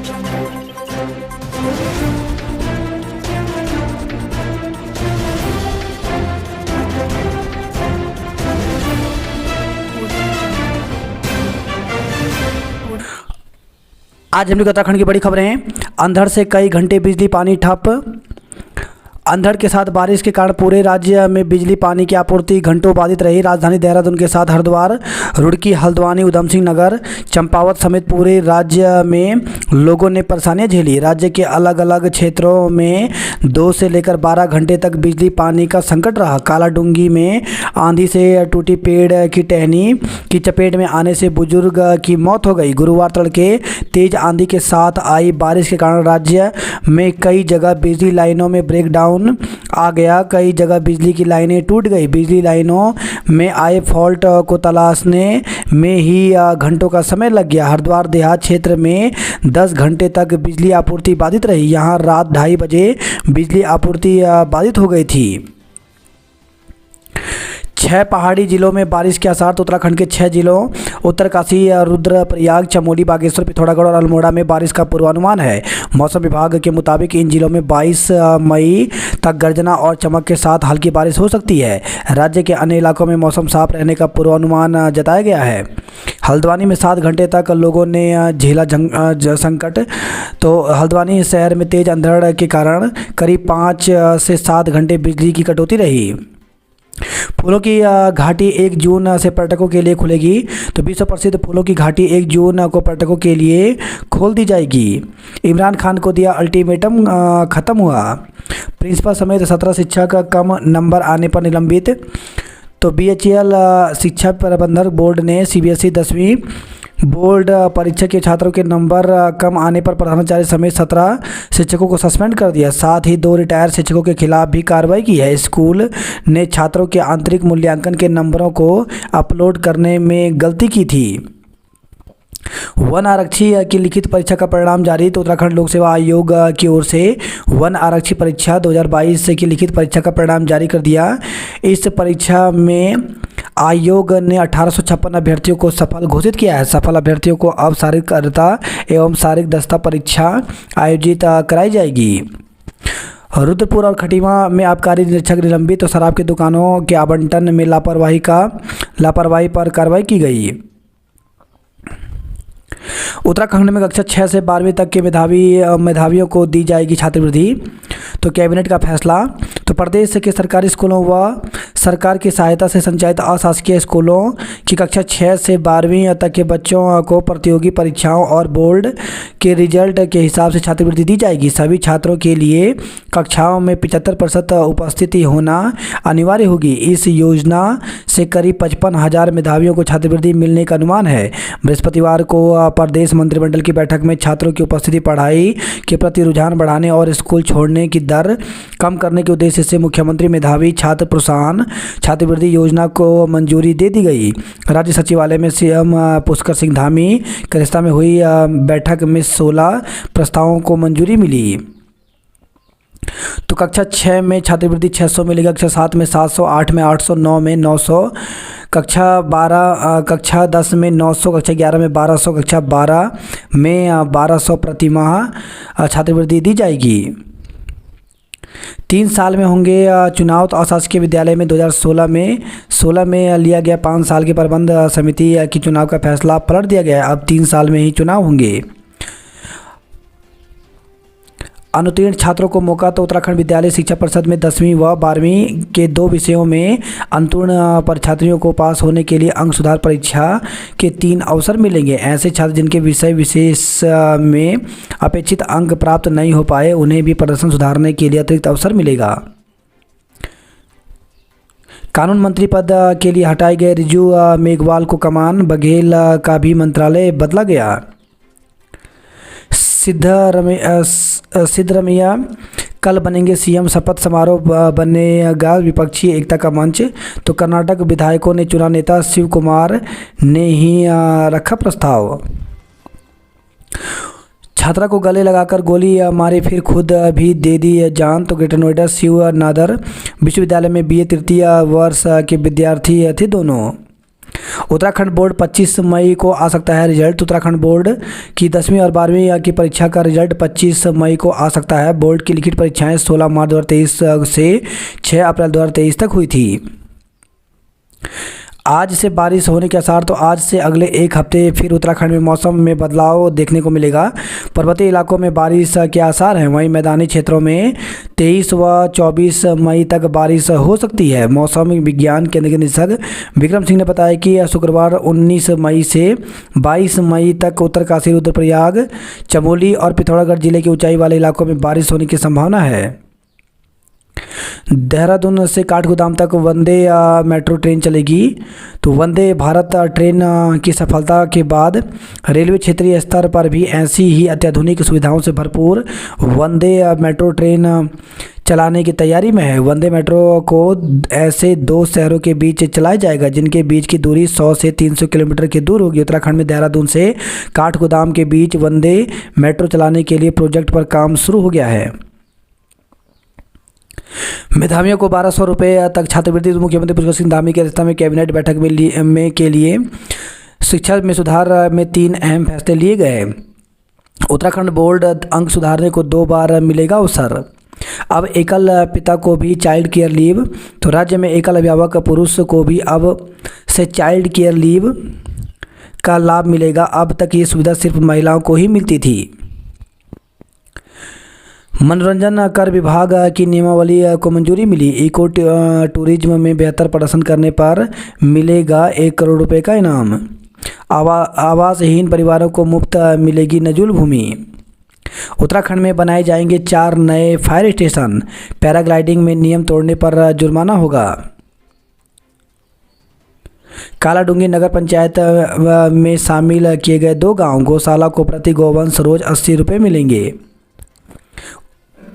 आज हमने उत्तराखंड की बड़ी खबरें हैं। अंधड़ से कई घंटे बिजली पानी ठप। अंधड़ के साथ बारिश के कारण पूरे राज्य में बिजली पानी की आपूर्ति घंटों बाधित रही। राजधानी देहरादून के साथ हरिद्वार, रुड़की, हल्द्वानी, उधम सिंह नगर, चंपावत समेत पूरे राज्य में लोगों ने परेशानियां झेली। राज्य के अलग अलग क्षेत्रों में 2 से लेकर 12 घंटे तक बिजली पानी का संकट रहा। कालाडूंगी में आंधी से टूटी पेड़ की टहनी की चपेट में आने से बुजुर्ग की मौत हो गई। गुरुवार तड़के तेज आंधी के साथ आई बारिश के कारण राज्य में कई जगह बिजली लाइनों में ब्रेकडाउन आ गया। कई जगह बिजली की लाइनें टूट गई। बिजली लाइनों में आए फॉल्ट को तलाशने में ही घंटों का समय लग गया। हरिद्वार देहात क्षेत्र में 10 घंटे तक बिजली आपूर्ति बाधित रही। यहां रात 2:30 बजे बिजली आपूर्ति बाधित हो गई थी। 6 पहाड़ी जिलों में बारिश के आसार। तो उत्तराखंड के 6 जिलों उत्तरकाशी, रुद्रप्रयाग, चमोली, बागेश्वर, पिथौरागढ़ और अल्मोड़ा में बारिश का पूर्वानुमान है। मौसम विभाग के मुताबिक इन जिलों में 22 मई तक गर्जना और चमक के साथ हल्की बारिश हो सकती है। राज्य के अन्य इलाकों में मौसम साफ रहने का पूर्वानुमान जताया गया है। हल्द्वानी में 7 घंटे तक लोगों ने झेला संकट। तो हल्द्वानी शहर में तेज अंधड़ के कारण करीब 5 से 7 घंटे बिजली की कटौती रही। फूलों की घाटी 1 जून से पर्यटकों के लिए खुलेगी। तो विश्व प्रसिद्ध फूलों की घाटी 1 जून को पर्यटकों के लिए खोल दी जाएगी। इमरान खान को दिया अल्टीमेटम, खत्म हुआ। प्रिंसिपल समेत 17 शिक्षक कम नंबर आने पर निलंबित। तो बीएचईएल शिक्षा प्रबंधक बोर्ड ने सीबीएसई 10वीं बोर्ड परीक्षा के छात्रों के नंबर कम आने पर प्रधानाचार्य समेत 17 शिक्षकों को सस्पेंड कर दिया। साथ ही 2 रिटायर शिक्षकों के खिलाफ भी कार्रवाई की है। स्कूल ने छात्रों के आंतरिक मूल्यांकन के नंबरों को अपलोड करने में गलती की थी। वन आरक्षी की लिखित परीक्षा का परिणाम जारी। तो उत्तराखंड लोक सेवा आयोग की ओर से वन आरक्षी परीक्षा 2022 की लिखित परीक्षा का परिणाम जारी कर दिया। इस परीक्षा में आयोग ने 1856 अभ्यर्थियों को सफल घोषित किया है। सफल अभ्यर्थियों को अब शारीरिक अर्हता एवं शारीरिक दक्षता परीक्षा आयोजित कराई जाएगी। रुद्रपुर और खटीमा में आबकारी निरीक्षक निलंबित। तो शराब की दुकानों के आवंटन में लापरवाही पर कार्रवाई की गई। उत्तराखंड में कक्षा 6 से 12वीं तक के मेधावियों को दी जाएगी छात्रवृत्ति। तो कैबिनेट का फैसला। तो प्रदेश के सरकारी स्कूलों व सरकार की सहायता से संचालित अशासकीय स्कूलों की कक्षा 6 से 12वीं तक के बच्चों को प्रतियोगी परीक्षाओं और बोर्ड के रिजल्ट के हिसाब से छात्रवृत्ति दी जाएगी। सभी छात्रों के लिए कक्षाओं में 75% उपस्थिति होना अनिवार्य होगी। इस योजना से करीब 55,000 मेधावियों को छात्रवृत्ति मिलने का अनुमान है। बृहस्पतिवार को प्रदेश मंत्रिमंडल की बैठक में छात्रों की उपस्थिति, पढ़ाई के प्रति रुझान बढ़ाने और स्कूल छोड़ने की दर कम करने के उद्देश्य से मुख्यमंत्री मेधावी छात्र प्रोत्साहन छात्रवृत्ति योजना को मंजूरी दे दी गई। राज्य सचिवालय में सीएम पुष्कर सिंह धामी की अध्यक्षता में हुई बैठक में 16 प्रस्तावों को मंजूरी मिली। तो कक्षा 6 में छात्रवृत्ति 600 मिलेगी, कक्षा 7 में 700, 8 में 800, 9 में 900, कक्षा 10 में 900, कक्षा 11 में 1200, कक्षा 12 में 1200 प्रतिमाह छात्रवृत्ति दी जाएगी। 3 साल में होंगे चुनाव। तो अशासकीय विद्यालय में 2016 में लिया गया 5 साल की प्रबंध समिति की चुनाव का फैसला पलट दिया गया। अब 3 साल में ही चुनाव होंगे। अनुत्तीर्ण छात्रों को मौका। तो उत्तराखंड विद्यालय शिक्षा परिषद में 10वीं व 12वीं के 2 विषयों में अनुत्तीर्ण परीक्षार्थियों को पास होने के लिए अंक सुधार परीक्षा के 3 अवसर मिलेंगे। ऐसे छात्र जिनके विषय विशेष में अपेक्षित अंक प्राप्त नहीं हो पाए, उन्हें भी प्रदर्शन सुधारने के लिए अतिरिक्त अवसर मिलेगा। कानून मंत्री पद के लिए हटाए गए रिजू मेघवाल को कमान। बघेल का भी मंत्रालय बदला गया। सिद्धरमैया कल बनेंगे सीएम। शपथ समारोह बनेगा विपक्षी एकता का मंच। तो कर्नाटक विधायकों ने चुना नेता शिव कुमार ने ही रखा प्रस्ताव। छात्रा को गले लगाकर गोली मारे, फिर खुद भी दे दी जान। तो ग्रेटर नोएडा शिव नादर विश्वविद्यालय में बीए तृतीय वर्ष के विद्यार्थी थे दोनों। उत्तराखंड बोर्ड 25 मई को आ सकता है रिजल्ट। उत्तराखंड बोर्ड की 10वीं और 12वीं की परीक्षा का रिजल्ट 25 मई को आ सकता है। बोर्ड की लिखित परीक्षाएं 16 मार्च 2023 से 6 अप्रैल 2023 तक हुई थी। आज से बारिश होने के आसार, तो आज से अगले एक हफ्ते फिर उत्तराखंड में मौसम में बदलाव देखने को मिलेगा। पर्वतीय इलाकों में बारिश के आसार हैं, वहीं मैदानी क्षेत्रों में 23 व 24 मई तक बारिश हो सकती है। मौसम विज्ञान केंद्र के निदेशक विक्रम सिंह ने बताया कि शुक्रवार 19 मई से 22 मई तक उत्तरकाशी, रुद्रप्रयाग, चमोली और पिथौरागढ़ जिले के ऊंचाई वाले इलाकों में बारिश होने की संभावना है। देहरादून से काठगोदाम तक वंदे मेट्रो ट्रेन चलेगी। तो वंदे भारत ट्रेन की सफलता के बाद रेलवे क्षेत्रीय स्तर पर भी ऐसी ही अत्याधुनिक सुविधाओं से भरपूर वंदे मेट्रो ट्रेन चलाने की तैयारी में है। वंदे मेट्रो को ऐसे 2 शहरों के बीच चलाया जाएगा जिनके बीच की दूरी 100 से 300 किलोमीटर की दूर होगी। उत्तराखंड में देहरादून से काठगोदाम के बीच वंदे मेट्रो चलाने के लिए प्रोजेक्ट पर काम शुरू हो गया है। मेधावियों को 1200 रुपये तक छात्रवृत्ति। मुख्यमंत्री पुष्कर सिंह धामी की अध्यक्षता में कैबिनेट बैठक में के लिए शिक्षा में सुधार में 3 अहम फैसले लिए गए। उत्तराखंड बोर्ड अंक सुधारने को 2 बार मिलेगा अवसर। अब एकल पिता को भी चाइल्ड केयर लीव। तो राज्य में एकल अभिभावक पुरुष को भी अब से चाइल्ड केयर लीव का लाभ मिलेगा। अब तक ये सुविधा सिर्फ महिलाओं को ही मिलती थी। मनोरंजन कर विभाग की नियमावली को मंजूरी मिली। इको टूरिज्म में बेहतर प्रदर्शन करने पर मिलेगा 1 करोड़ रुपए का इनाम। आवासहीन परिवारों को मुफ्त मिलेगी नजुल भूमि। उत्तराखंड में बनाए जाएंगे 4 नए फायर स्टेशन। पैराग्लाइडिंग में नियम तोड़ने पर जुर्माना होगा। कालाडूंगी नगर पंचायत में शामिल किए गए 2 गांव। गौशाला को प्रति गौवंश रोज 80 रुपये मिलेंगे।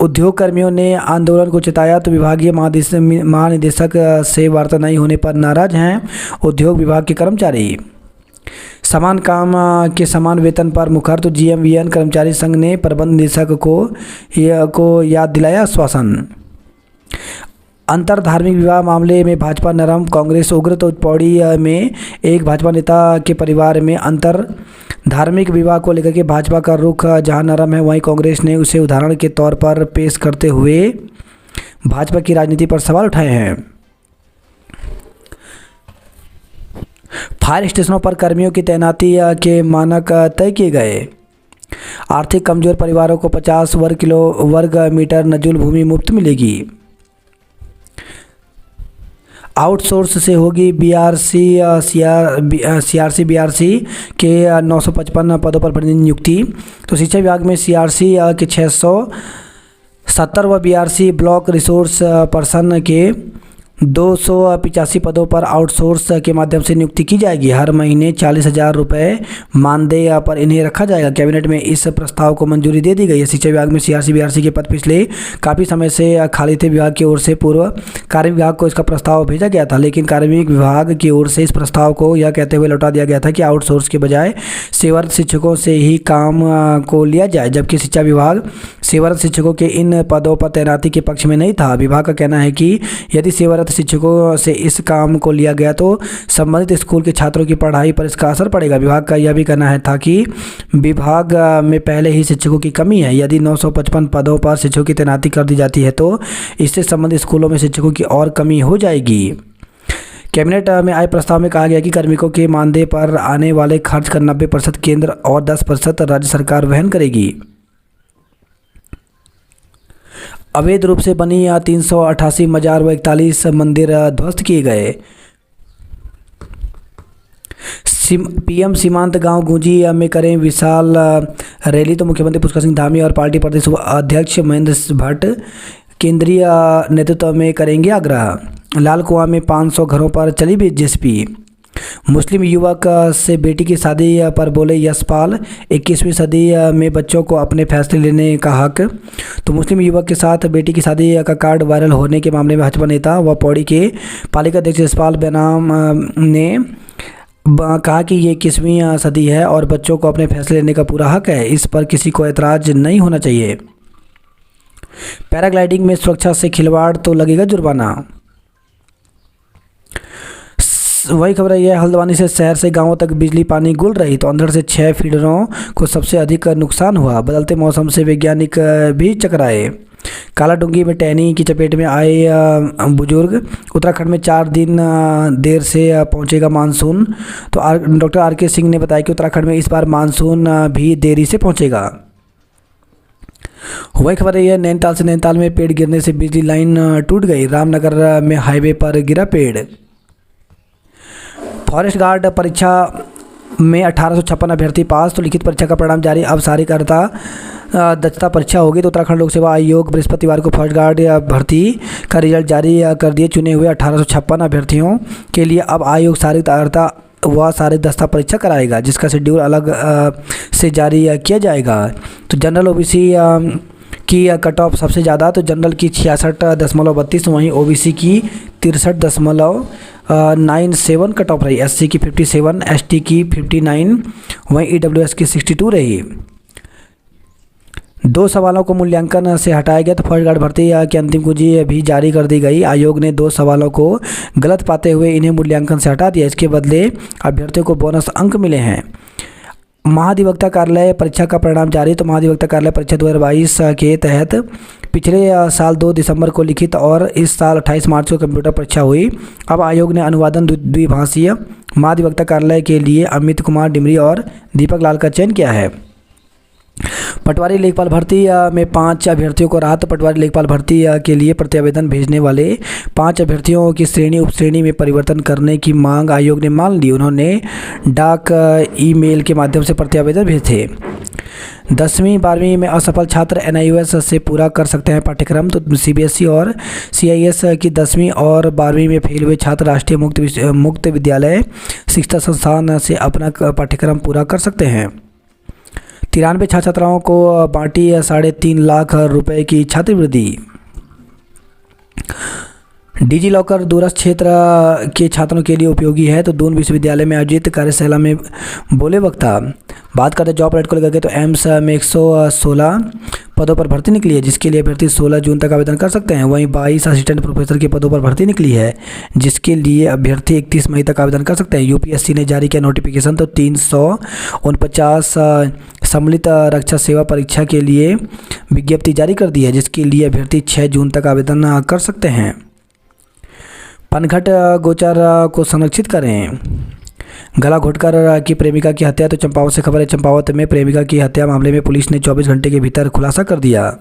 उद्योग कर्मियों ने आंदोलन को चिताया। तो विभागीय महानिदेशक से वार्ता नहीं होने पर नाराज हैं उद्योग विभाग के कर्मचारी। समान काम के समान वेतन पर मुखर। तो GMVN कर्मचारी संघ ने प्रबंध निदेशक को याद दिलाया आश्वासन। अंतर धार्मिक विवाह मामले में भाजपा नरम, कांग्रेस उग्र। तो पौड़ी में एक भाजपा नेता के परिवार में अंतर धार्मिक विवाह को लेकर के भाजपा का रुख जहां नरम है, वहीं कांग्रेस ने उसे उदाहरण के तौर पर पेश करते हुए भाजपा की राजनीति पर सवाल उठाए हैं। फायर स्टेशनों पर कर्मियों की तैनाती के मानक तय किए गए। आर्थिक कमजोर परिवारों को 50 वर्ग मीटर नजुल भूमि मुफ्त मिलेगी। आउटसोर्स से होगी CRC BRC के 955 पदों पर बड़ी नियुक्ति। तो शिक्षा विभाग में CRC के 670 व BRC ब्लॉक रिसोर्स पर्सन के 285 पदों पर आउटसोर्स के माध्यम से नियुक्ति की जाएगी। हर महीने 40,000 रुपये मानदेय पर इन्हें रखा जाएगा। कैबिनेट में इस प्रस्ताव को मंजूरी दे दी गई है। शिक्षा विभाग में CRC BRC के पद पिछले काफ़ी समय से खाली थे। विभाग की ओर से पूर्व कार्मिक विभाग को इसका प्रस्ताव भेजा गया था, लेकिन कार्मिक विभाग की ओर से इस प्रस्ताव को यह कहते हुए लौटा दिया गया था कि आउटसोर्स के बजाय सेवारत शिक्षकों से ही काम को लिया जाए, जबकि शिक्षा विभाग सेवारत शिक्षकों के इन पदों पर तैनाती के पक्ष में नहीं था। विभाग का कहना है कि यदि सेवारत शिक्षकों से इस काम को लिया गया तो संबंधित स्कूल के छात्रों की पढ़ाई पर इसका असर पड़ेगा। विभाग का यह भी कहना है था कि विभाग में पहले ही शिक्षकों की कमी है। यदि 955 पदों पर शिक्षकों की तैनाती कर दी जाती है तो इससे संबंधित स्कूलों में शिक्षकों की और कमी हो जाएगी। कैबिनेट में आए प्रस्ताव में कहा गया कि कार्मिकों के मानदेय पर आने वाले खर्च का 90% केंद्र और 10% राज्य सरकार वहन करेगी। अवैध रूप से बनी 388 मजार व 41 मंदिर ध्वस्त किए गए। PM सीमांत गांव गूंजी में करें विशाल रैली। तो मुख्यमंत्री पुष्कर सिंह धामी और पार्टी प्रदेश अध्यक्ष महेंद्र भट्ट केंद्रीय नेतृत्व में करेंगे आग्रह। लाल कुआं में 500 घरों पर चली दिलचस्पी। मुस्लिम युवक से बेटी की शादी पर बोले यशपाल, 21वीं सदी में बच्चों को अपने फैसले लेने का हक। तो मुस्लिम युवक के साथ बेटी की शादी का कार्ड वायरल होने के मामले में भाजपा नेता व पौड़ी के पालिका अध्यक्ष यशपाल बेनाम ने कहा कि ये 21वीं सदी है और बच्चों को अपने फैसले लेने का पूरा हक है, इस पर किसी को ऐतराज नहीं होना चाहिए। पैराग्लाइडिंग में सुरक्षा से खिलवाड़ तो लगेगा जुर्माना। वही खबर है, हल्द्वानी से शहर से गांवों तक बिजली पानी गुल रही तो अंधड़ से 6 फीडरों को सबसे अधिक नुकसान हुआ। बदलते मौसम से वैज्ञानिक भी चकराए। कालाडूंगी में टहनी की चपेट में आए बुजुर्ग। उत्तराखंड में 4 दिन देर से पहुंचेगा मानसून। तो डॉक्टर आर.के. सिंह ने बताया कि उत्तराखंड में इस बार मानसून भी देरी से पहुंचेगा। वही खबर है, नैनीताल में पेड़ गिरने से बिजली लाइन टूट गई। रामनगर में हाईवे पर गिरा पेड़। फॉरेस्ट गार्ड परीक्षा में 1856 अभ्यर्थी पास। तो लिखित परीक्षा का परिणाम जारी। अब सारीकर्ता दक्षता परीक्षा होगी। तो उत्तराखंड लोक सेवा आयोग बृहस्पतिवार को फॉरेस्ट गार्ड भर्ती का रिजल्ट जारी कर दिए। चुने हुए 1856 अभ्यर्थियों के लिए अब आयोग सारीकर्ता व सारी दस्ता परीक्षा कराएगा, जिसका शेड्यूल अलग से जारी किया जाएगा। तो जनरल ओबीसी की कट ऑफ सबसे ज़्यादा, तो जनरल की 66.32, वहीं ओबीसी की 63.97 कट ऑफ रही। एससी की 57, एसटी की 59, वहीं ईडब्ल्यूएस की 62 रही। 2 सवालों को मूल्यांकन से हटाया गया। तो फॉरेस्ट गार्ड भर्ती की अंतिम कुंजी भी जारी कर दी गई। आयोग ने 2 सवालों को गलत पाते हुए इन्हें मूल्यांकन से हटा दिया। इसके बदले अभ्यर्थियों को बोनस अंक मिले हैं। महाधिवक्ता कार्यालय परीक्षा का परिणाम जारी। तो महाधिवक्ता कार्यालय परीक्षा 2022 के तहत पिछले साल 2 दिसंबर को लिखित और इस साल 28 मार्च को कंप्यूटर परीक्षा हुई। अब आयोग ने अनुवादन द्विभाषीय महाधिवक्ता कार्यालय के लिए अमित कुमार डिमरी और दीपक लाल का चयन किया है। पटवारी लेखपाल भर्ती में 5 अभ्यर्थियों को राहत। पटवारी लेखपाल भर्ती के लिए प्रत्यावेदन भेजने वाले 5 अभ्यर्थियों की श्रेणी उपश्रेणी में परिवर्तन करने की मांग आयोग ने मान ली। उन्होंने डाक ईमेल के माध्यम से प्रत्यावेदन भेजे थे। 10वीं 12वीं में असफल छात्र एनआईओएस से पूरा कर सकते हैं पाठ्यक्रम। तो सीबीएसई और सीआईएस की 10वीं और 12वीं में फेल हुए छात्र राष्ट्रीय मुक्त विद्यालय शिक्षा संस्थान से अपना पाठ्यक्रम पूरा कर सकते हैं। 93 छात्र छात्राओं को बांटी 3.5 लाख रुपए की छात्रवृत्ति। डिजी लॉकर दूरस्थ क्षेत्र के छात्रों के लिए उपयोगी है। तो दून विश्वविद्यालय में आयोजित कार्यशाला में बोले वक्ता। बात करते जॉब रेट को लेकर के, तो एम्स में 116 पदों पर भर्ती निकली है, जिसके लिए अभ्यर्थी 16 जून तक आवेदन कर सकते हैं। वहीं 22 असिस्टेंट प्रोफेसर के पदों पर भर्ती निकली है, जिसके लिए अभ्यर्थी 31 मई तक आवेदन कर सकते हैं। यूपीएससी ने जारी किया नोटिफिकेशन। तो 349 सम्मिलित रक्षा सेवा परीक्षा के लिए विज्ञप्ति जारी कर दी है, जिसके लिए अभ्यर्थी 6 जून तक आवेदन कर सकते हैं। पनघट गोचर को संरक्षित करें। गला घोटकर की प्रेमिका की हत्या। तो चंपावत से खबर है, चंपावत में प्रेमिका की हत्या मामले में पुलिस ने 24 घंटे के भीतर खुलासा कर दिया।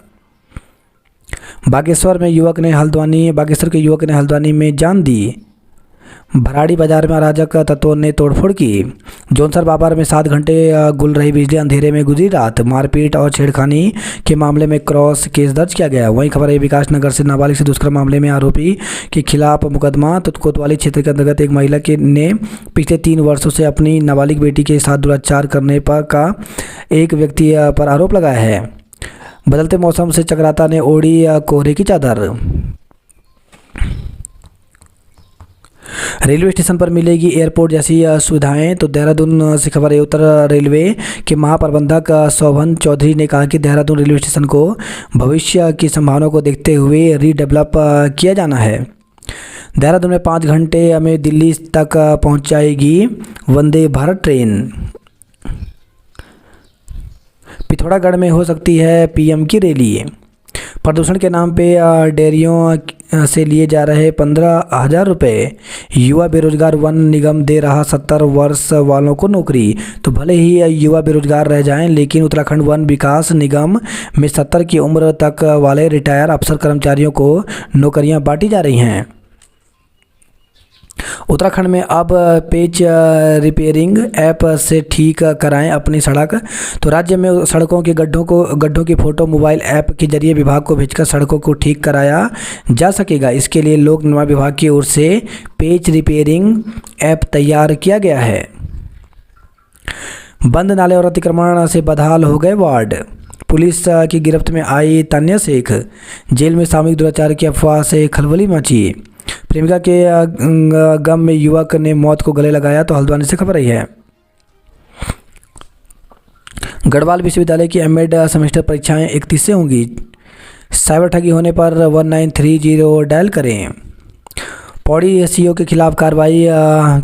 बागेश्वर के युवक ने हल्द्वानी में जान दी। भराड़ी बाजार में अराजक तत्वों ने तोड़फोड़ की। जोनसर बाबर में 7 घंटे गुल रही बिजली, अंधेरे में गुजरी रात। मारपीट और छेड़खानी के मामले में क्रॉस केस दर्ज किया गया। वहीं खबर है, विकास नगर से नाबालिग से दुष्कर्म मामले में आरोपी के खिलाफ मुकदमा। तो कोतवाली क्षेत्र के अंतर्गत एक महिला ने पिछले 3 वर्षों से अपनी नाबालिग बेटी के साथ दुराचार करने का एक व्यक्ति पर आरोप लगाया है। बदलते मौसम से चक्राता ने ओढ़ी कोहरे की चादर। रेलवे स्टेशन पर मिलेगी एयरपोर्ट जैसी सुविधाएं। तो देहरादून से खबर है, उत्तर रेलवे के महाप्रबंधक शोभन चौधरी ने कहा कि देहरादून रेलवे स्टेशन को भविष्य की संभावनाओं को देखते हुए रीडेवलप किया जाना है। देहरादून में 5 घंटे में दिल्ली तक पहुंचाएगी वंदे भारत ट्रेन। पिथौरागढ़ में हो सकती है पीएम की रैली। प्रदूषण के नाम पे डेयरियों से लिए जा रहे 15,000 रुपये। युवा बेरोजगार वन निगम दे रहा 70 वर्ष वालों को नौकरी। तो भले ही युवा बेरोजगार रह जाएं, लेकिन उत्तराखंड वन विकास निगम में 70 की उम्र तक वाले रिटायर अफसर कर्मचारियों को नौकरियां बांटी जा रही हैं। उत्तराखंड में अब पेच रिपेयरिंग ऐप से ठीक कराएं अपनी सड़क। तो राज्य में सड़कों के गड्ढों की फोटो मोबाइल ऐप के जरिए विभाग को भेजकर सड़कों को ठीक कराया जा सकेगा। इसके लिए लोक निर्माण विभाग की ओर से पेच रिपेयरिंग ऐप तैयार किया गया है। बंद नाले और अतिक्रमण से बदहाल हो गए वार्ड। पुलिस की गिरफ्त में आई तान्या शेख। जेल में सामूहिक दुराचार की अफवाह से खलबली मची। प्रेमिका के गम में युवक ने मौत को गले लगाया। तो हल्द्वानी से खबर आई है। गढ़वाल विश्वविद्यालय की एमएड सेमेस्टर परीक्षाएं 31 से होंगी। साइबर ठगी होने पर 1930 डायल करें। पौड़ी सीईओ के खिलाफ कार्रवाई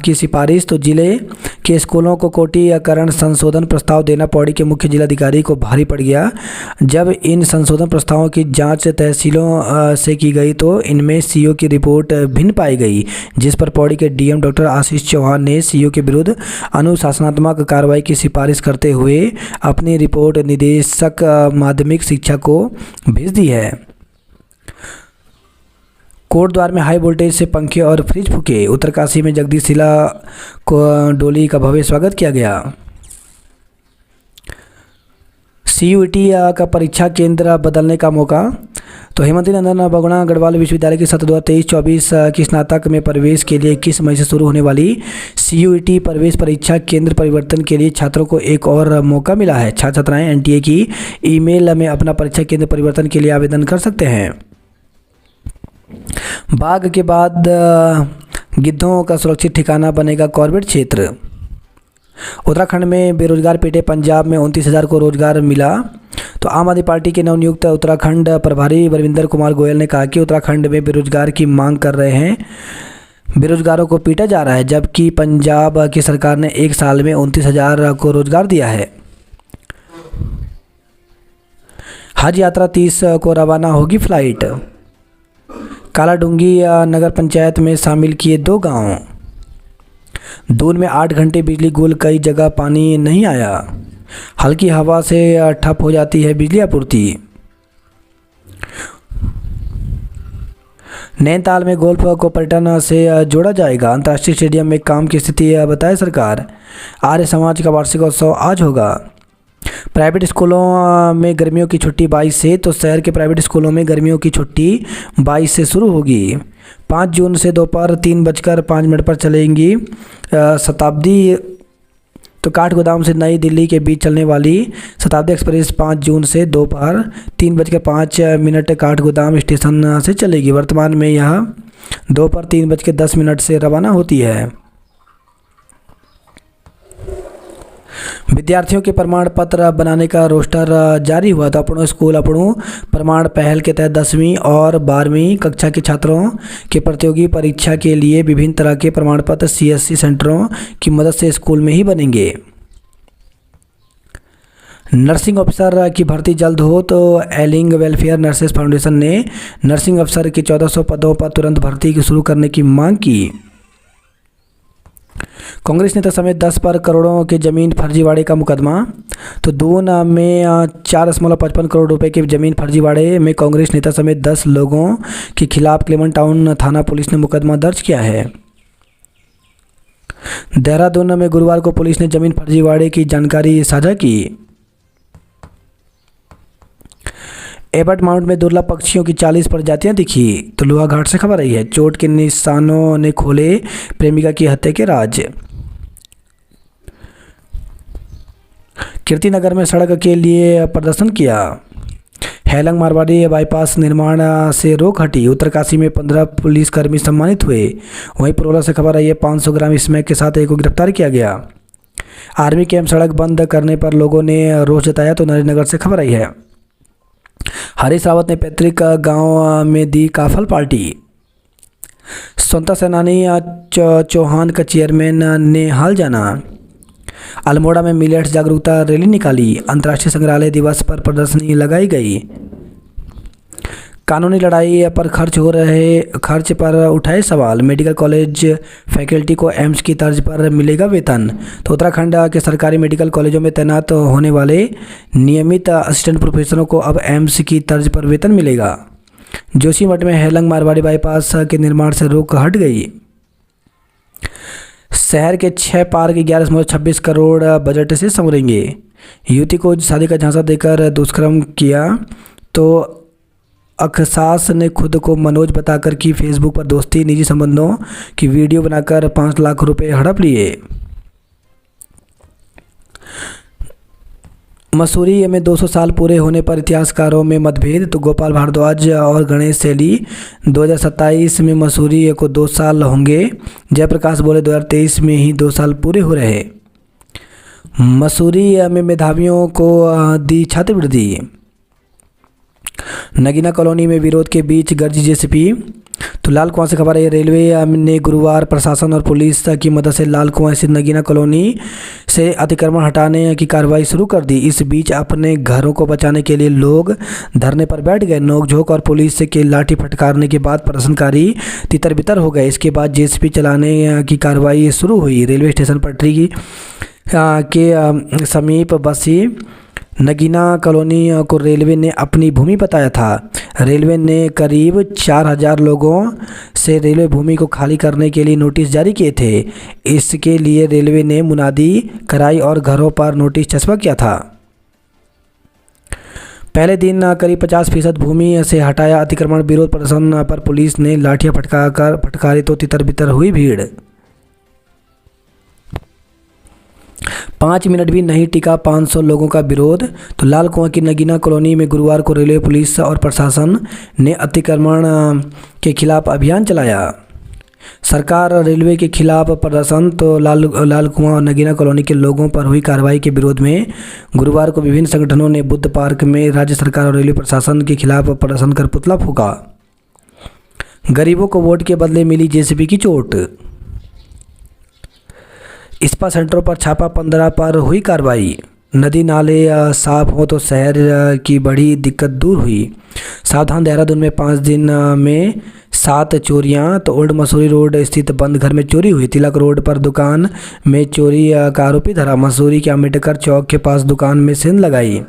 की सिफारिश। तो जिले के स्कूलों को कोटिकरण संशोधन प्रस्ताव देना पौड़ी के मुख्य जिलाधिकारी को भारी पड़ गया। जब इन संशोधन प्रस्तावों की जांच तहसीलों से की गई तो इनमें सीईओ की रिपोर्ट भिन्न पाई गई, जिस पर पौड़ी के डीएम डॉक्टर आशीष चौहान ने सीईओ के विरुद्ध अनुशासनात्मक कार्रवाई की सिफारिश करते हुए अपनी रिपोर्ट निदेशक माध्यमिक शिक्षा को भेज दी है। कोटद्वार में हाई वोल्टेज से पंखे और फ्रिज फूके। उत्तरकाशी में जगदीश शिला को डोली का भव्य स्वागत किया गया। सीयूईटी का परीक्षा केंद्र बदलने का मौका। तो हेमंती नंदन बहुगुणा गढ़वाल विश्वविद्यालय के सत्र 2023-24 की स्नातक में प्रवेश के लिए 21 मई से शुरू होने वाली सीयूईटी प्रवेश परीक्षा केंद्र परिवर्तन के लिए छात्रों को एक और मौका मिला है। छात्र छात्राएं एनटीए की ईमेल में अपना परीक्षा केंद्र परिवर्तन के लिए आवेदन कर सकते हैं। बाघ के बाद गिद्धों का सुरक्षित ठिकाना बनेगा कॉर्बेट क्षेत्र। उत्तराखंड में बेरोजगार पीटे। पंजाब में 29,000 को रोजगार मिला। तो आम आदमी पार्टी के नवनियुक्त उत्तराखंड प्रभारी बलविंदर कुमार गोयल ने कहा कि उत्तराखंड में बेरोजगार की मांग कर रहे हैं, बेरोजगारों को पीटा जा रहा है, जबकि पंजाब की सरकार ने एक साल में 29,000 को रोजगार दिया है। हज यात्रा 30 को रवाना होगी फ्लाइट। कालाडूंगी नगर पंचायत में शामिल किए 2 गांव। दून में 8 घंटे बिजली गुल, कई जगह पानी नहीं आया। हल्की हवा से ठप हो जाती है बिजली आपूर्ति। नैनीताल में गोल्फ को पर्यटन से जोड़ा जाएगा। अंतर्राष्ट्रीय स्टेडियम में काम की स्थिति बताए सरकार। आर्य समाज का वार्षिकोत्सव आज होगा। प्राइवेट स्कूलों में गर्मियों की छुट्टी 22 से। तो शहर के प्राइवेट स्कूलों में गर्मियों की छुट्टी 22 से शुरू होगी। 5 जून से दोपहर 3:05 पर चलेंगी शताब्दी। तो काठगोदाम से नई दिल्ली के बीच चलने वाली शताब्दी एक्सप्रेस 5 जून से दोपहर 3:05 काठगोदाम स्टेशन से चलेगी। वर्तमान में यह दोपहर 3:10 से रवाना होती है। विद्यार्थियों के प्रमाण पत्र बनाने का रोस्टर जारी हुआ। तो अपनों स्कूल अपनों प्रमाण पहल के तहत 10वीं और 12वीं कक्षा के छात्रों के प्रतियोगी परीक्षा के लिए विभिन्न तरह के प्रमाण पत्र सीएससी सेंटरों की मदद से स्कूल में ही बनेंगे। नर्सिंग ऑफिसर की भर्ती जल्द हो। तो एलिंग वेलफेयर नर्सेस फाउंडेशन ने नर्सिंग अफसर के 1400 पदों पर तुरंत भर्ती शुरू करने की मांग की। कांग्रेस नेता समेत 10 पर करोड़ों के जमीन फर्जीवाड़े का मुकदमा। तो दून में 4.55 करोड़ रुपए के जमीन फर्जीवाड़े में कांग्रेस नेता समेत 10 लोगों के खिलाफ क्लेमन टाउन थाना पुलिस ने मुकदमा दर्ज किया है। देहरादून में गुरुवार को पुलिस ने जमीन फर्जीवाड़े की जानकारी साझा की। एबर्ट माउंट में दुर्लभ पक्षियों की 40 प्रजातियां दिखी। तो लोहाघाट से खबर आई है। चोट के निशानों ने खोले प्रेमिका की हत्या के राज। कीर्तिनगर में सड़क के लिए प्रदर्शन किया। हेलंग मारवाड़ी बाईपास निर्माण से रोक हटी। उत्तरकाशी में 15 पुलिसकर्मी सम्मानित हुए। वहीं पुरोला से खबर आई है 500 ग्राम स्मैक के साथ एक को गिरफ्तार किया गया। आर्मी कैंप सड़क बंद करने पर लोगों ने रोष जताया। तो नरेंद्रनगर से खबर आई है। हरीश रावत ने पैतृक गांव में दी काफल पार्टी। स्वतंत्रता सेनानी चौहान का चेयरमैन ने हाल जाना। अल्मोड़ा में मिलेट्स जागरूकता रैली निकाली। अंतर्राष्ट्रीय संग्रहालय दिवस पर प्रदर्शनी लगाई गई। कानूनी लड़ाई पर खर्च पर उठाए सवाल। मेडिकल कॉलेज फैकल्टी को एम्स की तर्ज पर मिलेगा वेतन। तो उत्तराखंड के सरकारी मेडिकल कॉलेजों में तैनात होने वाले नियमित असिस्टेंट प्रोफेसरों को अब एम्स की तर्ज पर वेतन मिलेगा। जोशीमठ में हेलंग मारवाड़ी बाईपास के निर्माण से रोक हट गई। शहर के 6 पार्क 11.26 करोड़ बजट से संवरेंगे। युवती को शादी का झांसा देकर दुष्कर्म किया। तो अखसास ने खुद को मनोज बताकर की फेसबुक पर दोस्ती। निजी संबंधों की वीडियो बनाकर 5 लाख रुपए हड़प लिए। मसूरी में 200 साल पूरे होने पर इतिहासकारों में मतभेद। तो गोपाल भारद्वाज और गणेश सैली 2027 में मसूरी को 2 साल होंगे। जयप्रकाश बोले 2023 में ही 2 साल पूरे हो रहे। मसूरी में मेधावियों को दी छात्रवृत्ति। नगीना कॉलोनी में विरोध के बीच गर्जी जेसीपी। तो तो लाल कुआं से खबर है, रेलवे ने गुरुवार प्रशासन और पुलिस की मदद से लाल कुआं स्थित नगीना कॉलोनी से अतिक्रमण हटाने की कार्रवाई शुरू कर दी। इस बीच अपने घरों को बचाने के लिए लोग धरने पर बैठ गए। नोकझोंक और पुलिस के लाठी फटकारने के बाद प्रदर्शनकारी तितर बितर हो गए। इसके बाद जेसीबी चलाने की कार्रवाई शुरू हुई। रेलवे स्टेशन पटरी के समीप बसी नगीना कॉलोनी को रेलवे ने अपनी भूमि बताया था। रेलवे ने करीब 4000 लोगों से रेलवे भूमि को खाली करने के लिए नोटिस जारी किए थे। इसके लिए रेलवे ने मुनादी कराई और घरों पर नोटिस चस्पा किया था। पहले दिन करीब 50% भूमि से हटाया अतिक्रमण। विरोध प्रदर्शन पर पुलिस ने लाठियां फटकारी तो तितर बितर हुई भीड़। 5 मिनट भी नहीं टिका 500 लोगों का विरोध। तो लाल कुआं की नगीना कॉलोनी में गुरुवार को रेलवे, पुलिस और प्रशासन ने अतिक्रमण के खिलाफ अभियान चलाया। सरकार रेलवे के खिलाफ प्रदर्शन। तो लाल कुआं और नगीना कॉलोनी के लोगों पर हुई कार्रवाई के विरोध में गुरुवार को विभिन्न संगठनों ने बुद्ध पार्क में राज्य सरकार और रेलवे प्रशासन के खिलाफ प्रदर्शन कर पुतला फूंका। गरीबों को वोट के बदले मिली जेसीबी की चोट। इस्पा सेंटरों पर छापा, 15 पर हुई कार्रवाई। नदी नाले साफ हो तो शहर की बड़ी दिक्कत दूर हुई। सावधान, देहरादून में 5 दिन में 7 चोरियां। तो ओल्ड मसूरी रोड स्थित बंद घर में चोरी हुई। तिलक रोड पर दुकान में चोरी का आरोपी धरा। मसूरी के अम्बेडकर चौक के पास दुकान में सेंध लगाई।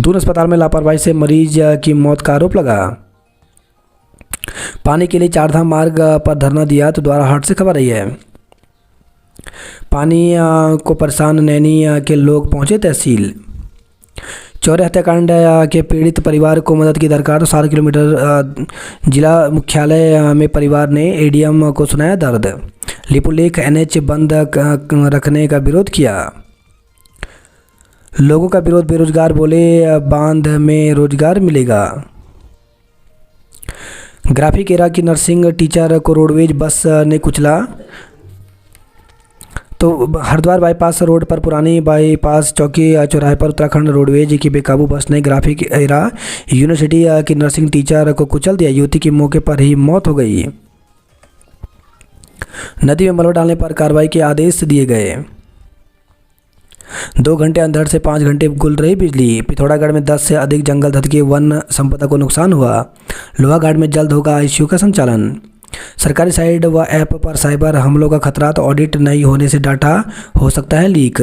दून अस्पताल में लापरवाही से मरीज की मौत का आरोप लगा। पानी के लिए चारधाम मार्ग पर धरना दिया। तो द्वारा हाट से खबर आई है, पानी को परेशान नैनी के लोग पहुंचे तहसील। चौरे हत्याकांड के पीड़ित परिवार को मदद की दरकार। तो 7 किलोमीटर जिला मुख्यालय में परिवार ने एडीएम को सुनाया दर्द। लिपुलेख एनएच बंद रखने का विरोध किया। लोगों का विरोध, बेरोजगार बोले बांध में रोजगार मिलेगा। ग्राफिक एरा की नर्सिंग टीचर को रोडवेज बस ने कुचला। तो हरिद्वार बाईपास रोड पर पुरानी बाईपास चौकी चौराहे पर उत्तराखंड रोडवेज की बेकाबू बस ने ग्राफिक एरा यूनिवर्सिटी की नर्सिंग टीचर को कुचल दिया। युवती की मौके पर ही मौत हो गई। नदी में मलबा डालने पर कार्रवाई के आदेश दिए गए। 2 घंटे अंधड़ से 5 घंटे गुल रही बिजली। पिथौरागढ़ में 10 से अधिक जंगल धध के वन संपदा को नुकसान हुआ। लोहाघाट में जल्द होगा आईसीयू का संचालन। सरकारी साइट व ऐप पर साइबर हमलों का खतरा। तो ऑडिट नहीं होने से डाटा हो सकता है लीक।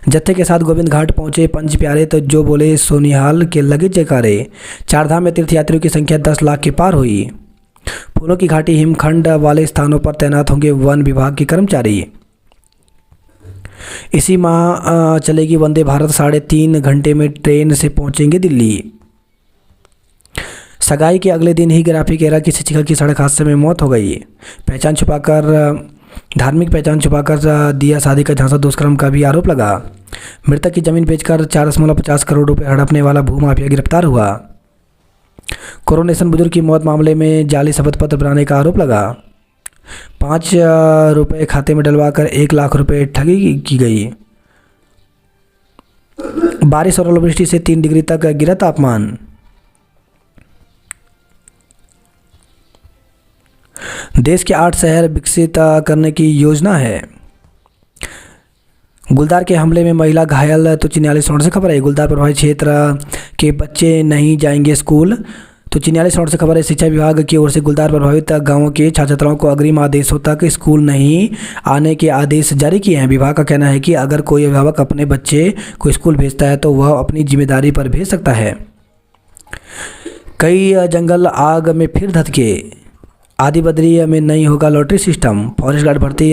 जत्थे के साथ गोविंद घाट पहुंचे पंच प्यारे। तो जो बोले सोनिहाल के लगे जयकारे। चारधाम में तीर्थयात्रियों की संख्या 10 लाख के पार हुई। फूलों की घाटी हिमखंड वाले स्थानों पर तैनात होंगे वन विभाग के कर्मचारी। इसी माह चलेगी वंदे भारत। 3.5 घंटे में ट्रेन से पहुंचेंगे दिल्ली। सगाई के अगले दिन ही ग्राफिक एरा की शिक्षिका की सड़क हादसे में मौत हो गई। धार्मिक पहचान छुपाकर दिया शादी का झांसा, दुष्कर्म का भी आरोप लगा। मृतक की जमीन बेचकर 4.50 करोड़ रुपए हड़पने वाला भूमाफिया गिरफ्तार हुआ। कोरोनेशन बुजुर्ग की मौत मामले में जाली शपथ पत्र बनाने का आरोप लगा। 5 रुपए खाते में डलवाकर 1 लाख रुपए ठगी की गई। बारिश और ओलावृष्टि से 3 डिग्री तक गिरा तापमान। देश के 8 शहर विकसित करने की योजना है। गुलदार के हमले में महिला घायल। तो चिन्यालीस चिन्यालीस से खबर है, गुलदार प्रभावित क्षेत्र के बच्चे नहीं जाएंगे स्कूल। तो चिन्यालीस से खबर है, शिक्षा विभाग की ओर से गुलदार प्रभावित गांवों के छात्र छात्राओं को अग्रिम आदेशों तक स्कूल नहीं आने के आदेश जारी किए हैं। विभाग का कहना है कि अगर कोई अभिभावक अपने बच्चे को स्कूल भेजता है तो वह अपनी जिम्मेदारी पर भेज सकता है। कई जंगल आग में फिर धधके। आदि बद्री में नहीं होगा लॉटरी सिस्टम। फॉरेस्ट गार्ड भर्ती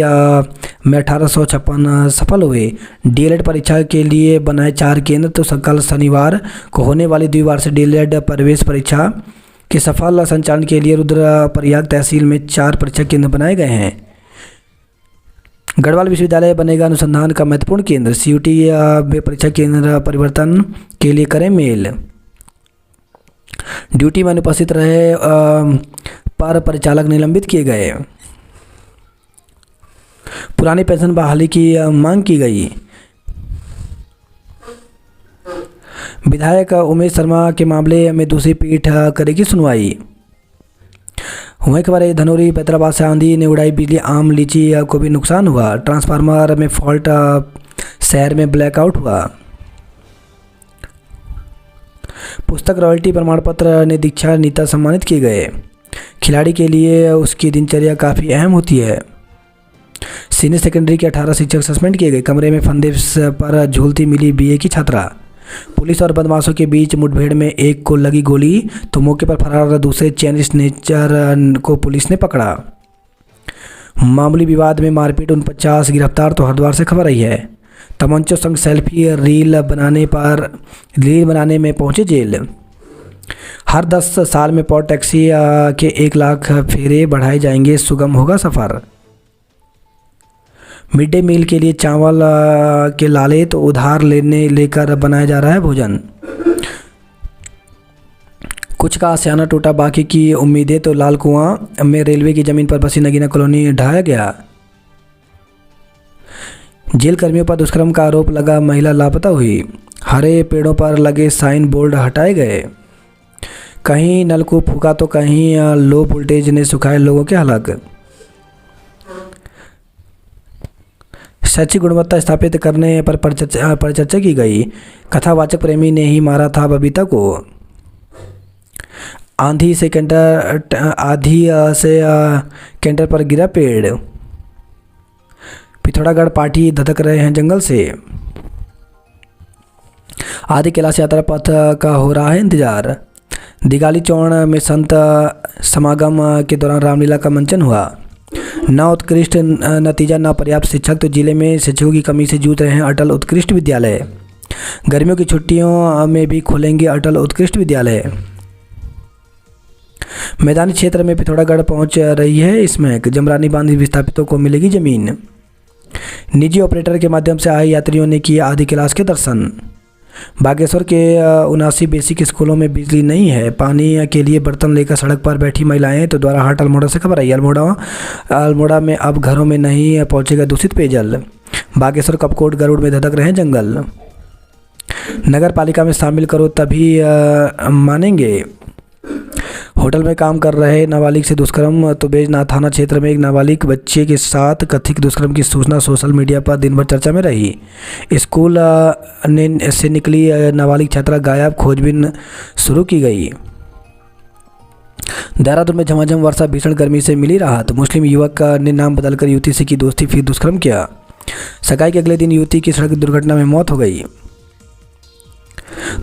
में 1856 सफल हुए। डीएलएड परीक्षा के लिए बनाए 4 केंद्र। तो कल शनिवार को होने वाली द्विवार्षिक डीएलएड प्रवेश परीक्षा के सफल संचालन के लिए रुद्रप्रयाग तहसील में 4 परीक्षा केंद्र बनाए गए हैं। गढ़वाल विश्वविद्यालय बनेगा अनुसंधान का महत्वपूर्ण केंद्र। सीयूटी में परीक्षा केंद्र परिवर्तन के लिए करें मेल। ड्यूटी में अनुपस्थित रहे पर परिचालक निलंबित किए गए। पुरानी पेंशन बहाली की मांग की गई। विधायक उमेश शर्मा के मामले में दूसरी पीठ करेगी सुनवाई। वहीं के बारे धनौरी पैतराबाद से आंधी ने उड़ाई बिजली, आम लीची को भी नुकसान हुआ। ट्रांसफार्मर में फॉल्ट, शहर में ब्लैकआउट हुआ। पुस्तक रॉयल्टी प्रमाण पत्र ने दीक्षा नेता सम्मानित किए गए। खिलाड़ी के लिए उसकी दिनचर्या काफ़ी अहम होती है। सीनियर सेकेंडरी के 18 शिक्षक सस्पेंड किए गए। कमरे में फंदे पर झूलती मिली बीए की छात्रा। पुलिस और बदमाशों के बीच मुठभेड़ में एक को लगी गोली तो मौके पर फरार दूसरे चैनी स्नेचर को पुलिस ने पकड़ा। मामूली विवाद में मारपीट, 49 गिरफ्तार। तो हरिद्वार से खबर आई है। तमंचों संग सेल्फी रील बनाने में पहुंचे जेल। हर 10 साल में पॉड टैक्सी के 1 लाख फेरे बढ़ाए जाएंगे, सुगम होगा सफ़र। मिड डे मील के लिए चावल के लाले तो उधार लेकर बनाया जा रहा है भोजन। कुछ का आशियाना टूटा, बाकी की उम्मीदें। तो लाल कुआं में रेलवे की ज़मीन पर बसी नगीना कॉलोनी ढहाया गया। जेल कर्मियों पर दुष्कर्म का आरोप लगा, महिला लापता हुई। हरे पेड़ों पर लगे साइन बोर्ड हटाए गए। कहीं नलकूप फूका तो कहीं लो वोल्टेज ने सुखाए लोगों के हालात। शैक्षिक गुणवत्ता स्थापित करने पर परिचर्चा की गई। कथावाचक प्रेमी ने ही मारा था बबीता को। आंधी से कैंटर पर गिरा पेड़। पिथौरागढ़ पार्टी धधक रहे हैं जंगल से। आदि कैलाश यात्रा पथ का हो रहा है इंतजार। दिगाली चौड़ में संत समागम के दौरान रामलीला का मंचन हुआ। न उत्कृष्ट नतीजा, न पर्याप्त शिक्षक, तो जिले में शिक्षकों की कमी से जूझ रहे हैं अटल उत्कृष्ट विद्यालय। गर्मियों की छुट्टियों में भी खोलेंगे अटल उत्कृष्ट विद्यालय। मैदानी क्षेत्र में पिथौरागढ़ पहुंच रही है स्मैक। जमरानी बांध विस्थापितों को मिलेगी जमीन। निजी ऑपरेटर के माध्यम से आए यात्रियों ने किए आदि कैलाश के दर्शन। बागेश्वर के 79 बेसिक स्कूलों में बिजली नहीं है। पानी के लिए बर्तन लेकर सड़क पर बैठी महिलाएं। तो द्वारा हाट अल्मोड़ा से खबर आई। अल्मोड़ा में अब घरों में नहीं पहुंचेगा दूषित पेयजल। बागेश्वर, कपकोट, गरुड़ में धधक रहे जंगल। नगर पालिका में शामिल करो तभी मानेंगे। होटल में काम कर रहे नाबालिग से दुष्कर्म। तो बेजना थाना क्षेत्र में एक नाबालिग बच्चे के साथ कथित दुष्कर्म की सूचना सोशल मीडिया पर दिन भर चर्चा में रही। स्कूल से निकली नाबालिग छात्रा गायब, खोजबीन शुरू की गई। देहरादून में झमाझम वर्षा, भीषण गर्मी से मिली राहत। मुस्लिम युवक ने नाम बदलकर युवती से की दोस्ती, फिर दुष्कर्म किया। सगाई के अगले दिन युवती की सड़क दुर्घटना में मौत हो गई।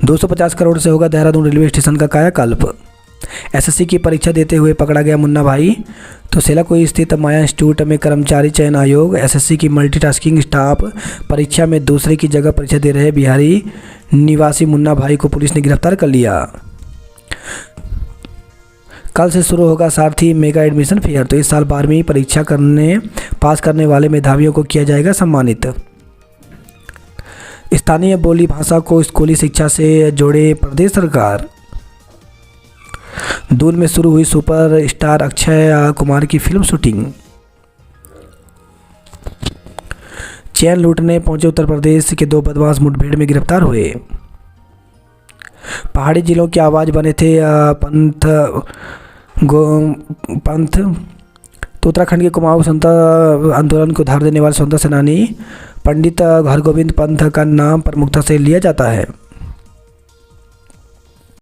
250 करोड़ से होगा देहरादून रेलवे स्टेशन का कायाकल्प। एसएससी की परीक्षा देते हुए पकड़ा गया मुन्ना भाई। तो सेलाकुई स्थित माया इंस्टीट्यूट में कर्मचारी चयन आयोग एसएससी की मल्टीटास्किंग स्टाफ परीक्षा में दूसरे की जगह परीक्षा दे रहे बिहारी निवासी मुन्ना भाई को पुलिस ने गिरफ्तार कर लिया। कल से शुरू होगा सारथी मेगा एडमिशन फेयर। तो इस साल 12वीं परीक्षा पास करने वाले मेधावियों को किया जाएगा सम्मानित। स्थानीय बोली भाषा को स्कूली शिक्षा से जोड़े प्रदेश सरकार। दून में शुरू हुई सुपर स्टार अक्षय कुमार की फिल्म शूटिंग। चैन लूटने पहुंचे उत्तर प्रदेश के 2 बदमाश मुठभेड़ में गिरफ्तार हुए। पहाड़ी जिलों की आवाज़ बने थे पंथ। तो उत्तराखंड के कुमाऊं संता आंदोलन को धार देने वाले स्वतंत्रता सेनानी पंडित हरगोविंद पंथ का नाम प्रमुखता से लिया जाता है।